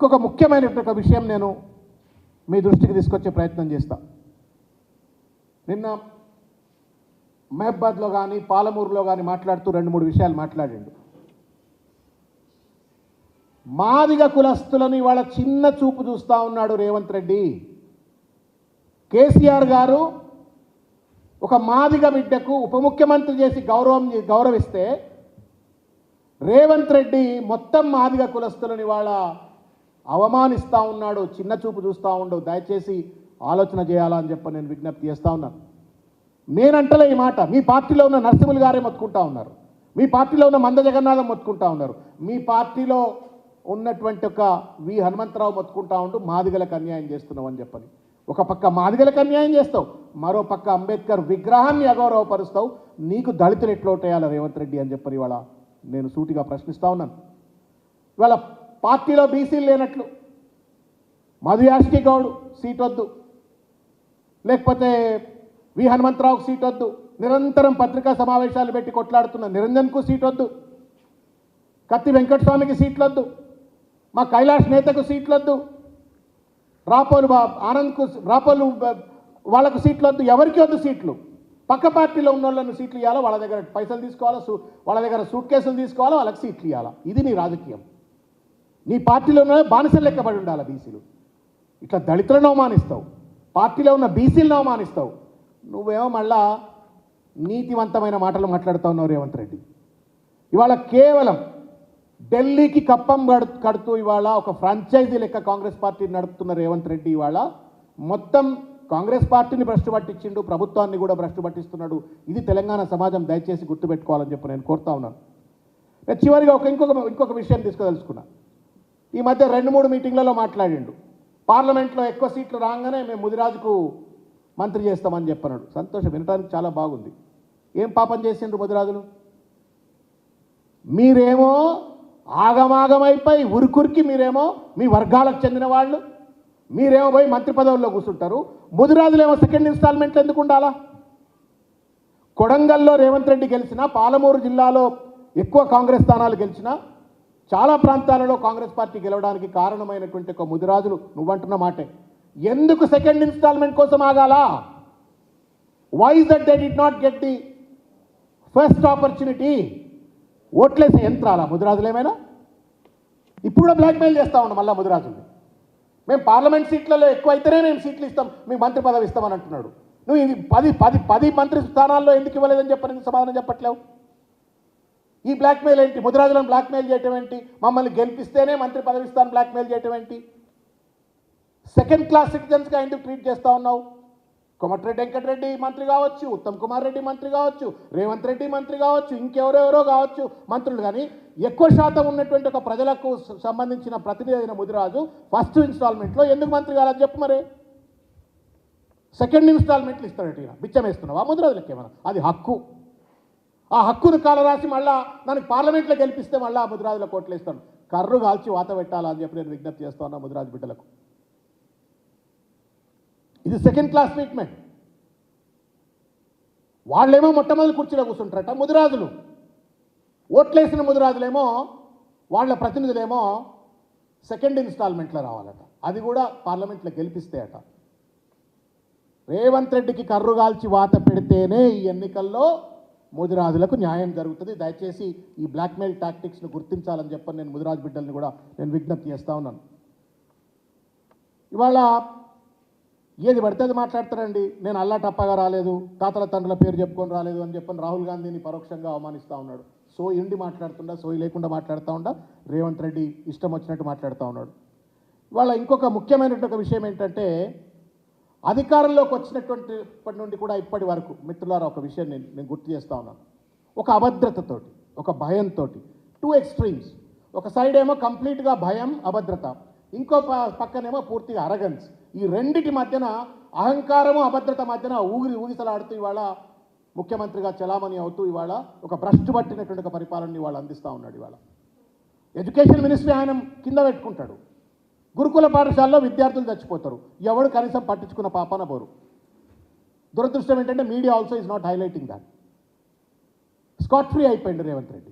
ఇంకొక ముఖ్యమైనటువంటి విషయం నేను మీ దృష్టికి తీసుకొచ్చే ప్రయత్నం చేస్తా. నిన్న మహబాద్లో కానీ పాలమూరులో కానీ మాట్లాడుతూ 2-3 విషయాలు మాట్లాడిండు. మాదిగ కులస్తులని వాళ్ళ చిన్న చూపు చూస్తూ ఉన్నాడు రేవంత్ రెడ్డి. కేసీఆర్ గారు ఒక మాదిగ బిడ్డకు ఉప ముఖ్యమంత్రి చేసి గౌరవిస్తే రేవంత్ రెడ్డి మొత్తం మాదిగ కులస్తులని వాళ్ళ అవమానిస్తూ ఉన్నాడు, చిన్న చూపు చూస్తూ ఉండవు. దయచేసి ఆలోచన చేయాలని చెప్పి నేను విజ్ఞప్తి చేస్తూ ఉన్నాను. నేనంటలే ఈ మాట. మీ పార్టీలో ఉన్న నరసింహులు గారే మొత్తుకుంటా ఉన్నారు, మీ పార్టీలో ఉన్న మంద జగన్నాథం మొత్తుకుంటా ఉన్నారు, మీ పార్టీలో ఉన్నటువంటి ఒక వి హనుమంతరావు మొత్తుకుంటా ఉంటూ మాదిగలకు అన్యాయం చేస్తున్నావు అని చెప్పని. ఒక పక్క మాదిగలకు అన్యాయం చేస్తావు, మరో పక్క అంబేద్కర్ విగ్రహాన్ని అగౌరవపరుస్తావు. నీకు దళితులు ఎట్లోటేయాలి రేవంత్ రెడ్డి అని చెప్పని ఇవాళ నేను సూటిగా ప్రశ్నిస్తూ ఉన్నాను. ఇవాళ పార్టీలో బీసీలు లేనట్లు మధు యాష్కి గౌడ్ సీట్ వద్దు, లేకపోతే వి హనుమంతరావుకు సీట్ వద్దు, నిరంతరం పత్రికా సమావేశాలు పెట్టి కొట్లాడుతున్న నిరంజన్కు సీట్ వద్దు, కత్తి వెంకటస్వామికి సీట్లు వద్దు, మా కైలాష్ నేతకు సీట్లు వద్దు, రాపోలు ఆనంద్కు రాపోలు వాళ్ళకు సీట్లు వద్దు, ఎవరికి వద్దు సీట్లు. పక్క పార్టీలో ఉన్న వాళ్ళని సీట్లు ఇవ్వాలా, వాళ్ళ దగ్గర పైసలు తీసుకోవాలా, వాళ్ళ దగ్గర సూట్ కేసులు తీసుకోవాలా, వాళ్ళకి సీట్లు ఇవ్వాలా. ఇది నీ రాజకీయం. నీ పార్టీలో ఉన్న బానిసలు లెక్కబడి ఉండాలి బీసీలు. ఇట్లా దళితులను అవమానిస్తావు, పార్టీలో ఉన్న బీసీలను అవమానిస్తావు. నువ్వేమో మళ్ళా నీతివంతమైన మాటలు మాట్లాడుతూ ఉన్నావు రేవంత్ రెడ్డి. ఇవాళ కేవలం ఢిల్లీకి కప్పం కడుతూ ఇవాళ ఒక ఫ్రాంచైజీ లెక్క కాంగ్రెస్ పార్టీని నడుపుతున్న రేవంత్ రెడ్డి ఇవాళ మొత్తం కాంగ్రెస్ పార్టీని భ్రష్టు పట్టించిండు, ప్రభుత్వాన్ని కూడా భ్రష్టు పట్టిస్తున్నాడు. ఇది తెలంగాణ సమాజం దయచేసి గుర్తుపెట్టుకోవాలని చెప్పి నేను కోరుతా ఉన్నాను. నేను చివరిగా ఇంకొక విషయం తీసుకోదలుచుకున్నా. ఈ మధ్య 2-3 మీటింగ్లలో మాట్లాడిండు. పార్లమెంట్లో ఎక్కువ సీట్లు రాగానే మేము ముదిరాజుకు మంత్రి చేస్తామని చెప్పన్నాడు. సంతోషం, వినడానికి చాలా బాగుంది. ఏం పాపం చేసిండ్రు ముదిరాజులు? మీరేమో ఆగమాగమైపోయి ఉరుకురికి మీరేమో మీ వర్గాలకు చెందిన వాళ్ళు మీరేమో పోయి మంత్రి పదవుల్లో కూర్చుంటారు. ముదిరాజులేమో సెకండ్ ఇన్స్టాల్మెంట్లు ఎందుకు ఉండాలా? కొడంగల్లో రేవంత్ రెడ్డి గెలిచినా, పాలమూరు జిల్లాలో ఎక్కువ కాంగ్రెస్ స్థానాలు గెలిచినా, చాలా ప్రాంతాలలో కాంగ్రెస్ పార్టీ గెలవడానికి కారణమైనటువంటి ఒక ముదిరాజులు నువ్వంటున్న మాటే. ఎందుకు సెకండ్ ఇన్స్టాల్మెంట్ కోసం ఆగాలా? Why is that they did not get the first opportunity? ఓట్లేసే యంత్రాలా ముదిరాజులు ఏమైనా? ఇప్పుడు బ్లాక్మెయిల్ చేస్తూ ఉన్నాం మళ్ళీ ముదిరాజుల్ని. మేము పార్లమెంట్ సీట్లలో ఎక్కువ అయితేనే మేము సీట్లు ఇస్తాం, మీకు మంత్రి పదవి ఇస్తామని అంటున్నాడు. నువ్వు ఇది 10 మంత్రి స్థానాల్లో ఎందుకు ఇవ్వలేదని చెప్పని సమాధానం చెప్పట్లేవు. ఈ బ్లాక్మెయిల్ ఏంటి? ముదిరాజులను బ్లాక్మెయిల్ చేయటం ఏంటి? మమ్మల్ని గెలిపిస్తేనే మంత్రి పదవి ఇస్తాను బ్లాక్మెయిల్ చేయటం ఏంటి? సెకండ్ క్లాస్ సిటిజన్స్గా ఎందుకు ట్రీట్ చేస్తూ ఉన్నావు? కోమటిరెడ్డి వెంకటరెడ్డి మంత్రి కావచ్చు, ఉత్తమ్ కుమార్ రెడ్డి మంత్రి కావచ్చు, రేవంత్ రెడ్డి మంత్రి కావచ్చు, ఇంకెవరెవరో కావచ్చు మంత్రులు. కానీ ఎక్కువ శాతం ఉన్నటువంటి ఒక ప్రజలకు సంబంధించిన ప్రతినిధి అయిన ముదిరాజు ఫస్ట్ ఇన్స్టాల్మెంట్లో ఎందుకు మంత్రి కావాలని చెప్పు. మరి సెకండ్ ఇన్స్టాల్మెంట్లు ఇస్తాడట, బిచ్చం వేస్తున్నావు ఆ ముదిరాజులకి ఏమన్నా? అది హక్కు. ఆ హక్కును కాలరాసి మళ్ళా దానికి పార్లమెంట్లో గెలిపిస్తే మళ్ళీ ఆ ముదిరాజుల కోట్లు ఇస్తాను. కర్రు కాల్చి వాత పెట్టాలా అని చెప్పి నేను విజ్ఞప్తి చేస్తా ఉన్నా ముదిరాజు బిడ్డలకు. ఇది సెకండ్ క్లాస్ ట్రీట్మెంట్. వాళ్ళేమో మొట్టమొదటి కుర్చీలో కూర్చుంటారట ముదిరాజులు. ఓట్లేసిన ముదిరాజులేమో వాళ్ళ ప్రతినిధులేమో సెకండ్ ఇన్స్టాల్మెంట్లో రావాలట, అది కూడా పార్లమెంట్లో గెలిపిస్తే అట. రేవంత్ రెడ్డికి కర్రు కాల్చి వాత పెడితేనే ఈ ఎన్నికల్లో ముదిరాజులకు న్యాయం జరుగుతుంది. దయచేసి ఈ బ్లాక్మెయిల్ టాక్టిక్స్ను గుర్తించాలని చెప్పని నేను ముదిరాజు బిడ్డల్ని కూడా నేను విజ్ఞప్తి చేస్తూ ఉన్నాను. ఇవాళ ఏది పడితే అది మాట్లాడతారండి. నేను అల్లాటప్పగా రాలేదు, తాతల తండ్రుల పేరు చెప్పుకొని రాలేదు అని చెప్పని రాహుల్ గాంధీని పరోక్షంగా అవమానిస్తూ ఉన్నాడు. సోయి ఉండి మాట్లాడుతుండా, సోయి లేకుండా మాట్లాడుతూ ఉండా రేవంత్ రెడ్డి ఇష్టం వచ్చినట్టు మాట్లాడుతూ ఉన్నాడు. ఇవాళ ఇంకొక ముఖ్యమైనటువంటి విషయం ఏంటంటే, అధికారంలోకి వచ్చినప్పటి నుండి కూడా ఇప్పటి వరకు మిత్రులారా ఒక విషయం నేను గుర్తు చేస్తూ ఉన్నాను. ఒక అభద్రతతోటి, ఒక భయంతో, 2 ఎక్స్ట్రీమ్స్. ఒక సైడ్ ఏమో కంప్లీట్గా భయం, అభద్రత, ఇంకో పక్కనేమో పూర్తిగా అరగన్స్. ఈ రెండిటి మధ్యన అహంకారము, అభద్రత మధ్యన ఊగిసలాడుతూ ఇవాళ ముఖ్యమంత్రిగా చలామణి అవుతూ ఇవాళ ఒక భ్రష్టు పట్టినటువంటి ఒక పరిపాలనని ఇవాళ అందిస్తూ ఉన్నాడు. ఇవాళ ఎడ్యుకేషన్ మినిస్ట్రీ ఆయన కింద పెట్టుకుంటాడు. గురుకుల పాఠశాలలో విద్యార్థులు చచ్చిపోతారు, ఎవడు కనీసం పట్టించుకున్న పాపన పోరు. దురదృష్టం ఏంటంటే media also is not highlighting that. Scott free అయిపోయింది రేవంత్ రెడ్డి.